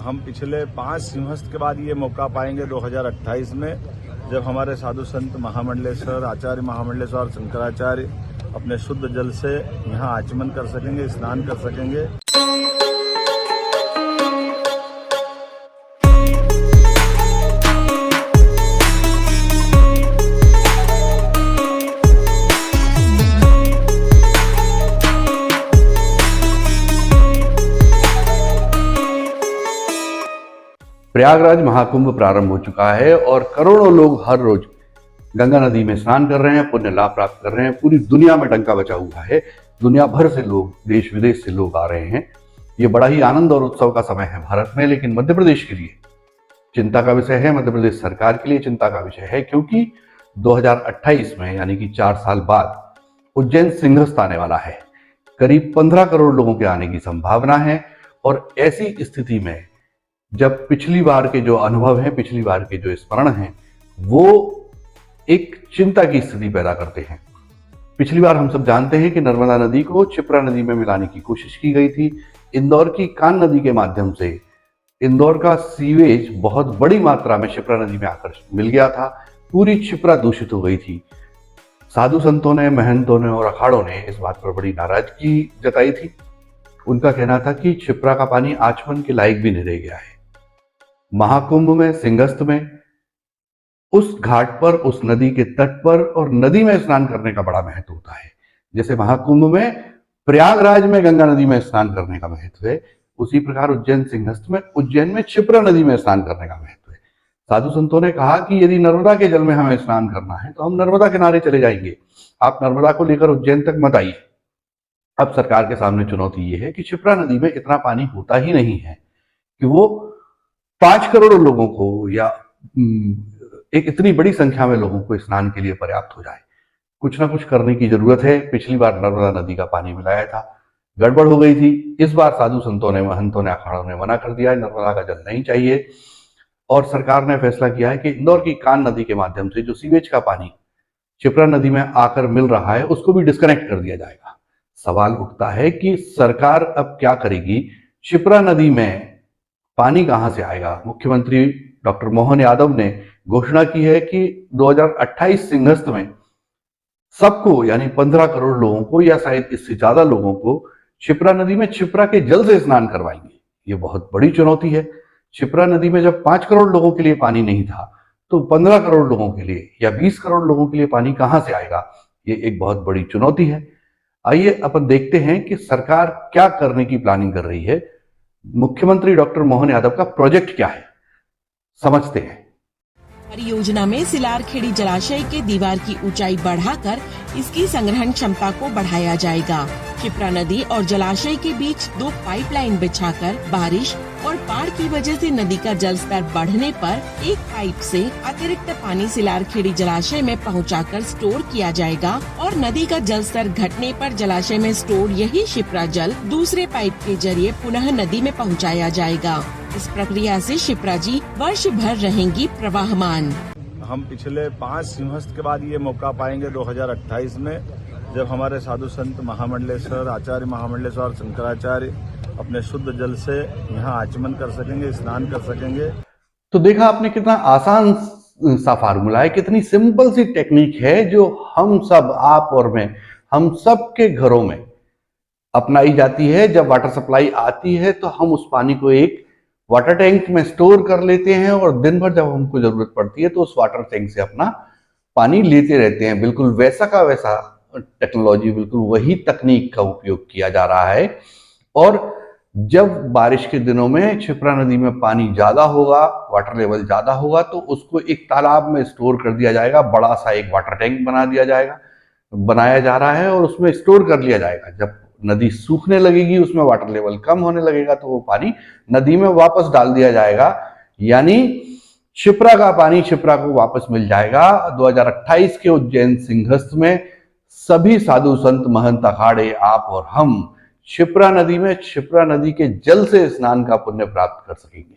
हम पिछले 5 सिंहस्थ के बाद ये मौका पाएंगे 2028 में, जब हमारे साधु संत महामंडलेश्वर, आचार्य महामंडलेश्वर और शंकराचार्य अपने शुद्ध जल से यहाँ आचमन कर सकेंगे, स्नान कर सकेंगे। प्रयागराज महाकुंभ प्रारंभ हो चुका है और करोड़ों लोग हर रोज गंगा नदी में स्नान कर रहे हैं, पुण्य लाभ प्राप्त कर रहे हैं। पूरी दुनिया में डंका बचा हुआ है, दुनिया भर से लोग, देश विदेश से लोग आ रहे हैं। ये बड़ा ही आनंद और उत्सव का समय है भारत में, लेकिन मध्य प्रदेश के लिए चिंता का विषय है। मध्य प्रदेश सरकार के लिए चिंता का विषय है, क्योंकि 2028 में यानी कि 4 साल बाद उज्जैन सिंहस्थ आने वाला है। करीब 15 करोड़ लोगों के आने की संभावना है और ऐसी स्थिति में जब पिछली बार के जो अनुभव हैं, पिछली बार के जो स्मरण हैं, वो एक चिंता की स्थिति पैदा करते हैं। पिछली बार हम सब जानते हैं कि नर्मदा नदी को क्षिप्रा नदी में मिलाने की कोशिश की गई थी। इंदौर की कान नदी के माध्यम से इंदौर का सीवेज बहुत बड़ी मात्रा में क्षिप्रा नदी में आकर मिल गया था। पूरी क्षिप्रा दूषित हो गई थी। साधु संतों ने, महंतों ने और अखाड़ों ने इस बात पर बड़ी नाराजगी जताई थी। उनका कहना था कि क्षिप्रा का पानी आचमन के लायक भी नहीं रह गया है। महाकुंभ में, सिंहस्थ में, उस घाट पर, उस नदी के तट पर और नदी में स्नान करने का बड़ा महत्व होता है। जैसे महाकुंभ में प्रयागराज में गंगा नदी में स्नान करने का महत्व है, उसी प्रकार उज्जैन सिंहस्थ में, उज्जैन में क्षिप्रा नदी में स्नान करने का महत्व है। साधु संतों ने कहा कि यदि नर्मदा के जल में हमें स्नान करना है तो हम नर्मदा किनारे चले जाएंगे, आप नर्मदा को लेकर उज्जैन तक मत आइए। अब सरकार के सामने चुनौती ये है कि क्षिप्रा नदी में इतना पानी होता ही नहीं है कि वो 5 करोड़ लोगों को या एक इतनी बड़ी संख्या में लोगों को स्नान के लिए पर्याप्त हो जाए। कुछ ना कुछ करने की जरूरत है। पिछली बार नर्मदा नदी का पानी मिलाया था, गड़बड़ हो गई थी। इस बार साधु संतों ने, महंतों ने, अखाड़ों ने मना कर दिया है, नर्मदा का जल नहीं चाहिए। और सरकार ने फैसला किया है कि इंदौर की कान नदी के माध्यम से जो सीवेज का पानी क्षिप्रा नदी में आकर मिल रहा है, उसको भी डिस्कनेक्ट कर दिया जाएगा। सवाल उठता है कि सरकार अब क्या करेगी? क्षिप्रा नदी में पानी कहां से आएगा? मुख्यमंत्री डॉक्टर मोहन यादव ने घोषणा की है कि 2028 सिंहस्थ में सबको, यानी 15 करोड़ लोगों को या शायद इससे ज्यादा लोगों को क्षिप्रा नदी में क्षिप्रा के जल से स्नान करवाएंगे। ये बहुत बड़ी चुनौती है। क्षिप्रा नदी में जब 5 करोड़ लोगों के लिए पानी नहीं था, तो 15 करोड़ लोगों के लिए या 20 करोड़ लोगों के लिए पानी कहां से आएगा? ये एक बहुत बड़ी चुनौती है। आइए अपन देखते हैं कि सरकार क्या करने की प्लानिंग कर रही है। मुख्यमंत्री डॉक्टर मोहन यादव का प्रोजेक्ट क्या है, समझते हैं। परियोजना में सिलारखेड़ी जलाशय के दीवार की ऊंचाई बढ़ाकर इसकी संग्रहण क्षमता को बढ़ाया जाएगा। क्षिप्रा नदी और जलाशय के बीच 2 पाइपलाइन बिछाकर बारिश और बाढ़ की वजह से नदी का जल स्तर बढ़ने पर एक पाइप से अतिरिक्त पानी सिलारखेड़ी जलाशय में पहुंचाकर स्टोर किया जाएगा और नदी का जल स्तर घटने पर जलाशय में स्टोर यही क्षिप्रा जल दूसरे पाइप के जरिए पुनः नदी में पहुंचाया जाएगा। इस प्रक्रिया से क्षिप्रा जी वर्ष भर रहेंगी प्रवाहमान। हम पिछले 5 सिंहस्थ के बाद ये मौका पाएंगे 2028 में, जब हमारे साधु संत महामंडलेश्वर, आचार्य महामंडलेश्वर और शंकराचार्य अपने शुद्ध जल से यहाँ आचमन कर सकेंगे, स्नान कर सकेंगे। तो देखा आपने कितना आसान सा फार्मूला है, कितनी सिंपल सी टेक्निक है जो हम सब, आप और मैं, हम सब के घरों में अपनाई जाती है। जब वाटर सप्लाई आती है तो हम उस पानी को एक वाटर टैंक में स्टोर कर लेते हैं और दिन भर जब हमको जरूरत पड़ती है तो उस वाटर टैंक से अपना पानी लेते रहते हैं। बिल्कुल वैसा का वैसा टेक्नोलॉजी, बिल्कुल वही तकनीक का उपयोग किया जा रहा है। और जब बारिश के दिनों में क्षिप्रा नदी में पानी ज्यादा होगा, वाटर लेवल ज्यादा होगा, तो उसको एक तालाब में स्टोर कर दिया जाएगा। बड़ा सा एक वाटर टैंक बनाया जा रहा है और उसमें स्टोर कर लिया जाएगा। जब नदी सूखने लगेगी, उसमें वाटर लेवल कम होने लगेगा, तो वो पानी नदी में वापस डाल दिया जाएगा। यानी क्षिप्रा का पानी क्षिप्रा को वापस मिल जाएगा। 2028 के उज्जैन सिंहस्थ में सभी साधु संत, महंत, अखाड़े, आप और हम क्षिप्रा नदी में क्षिप्रा नदी के जल से स्नान का पुण्य प्राप्त कर सकेंगे।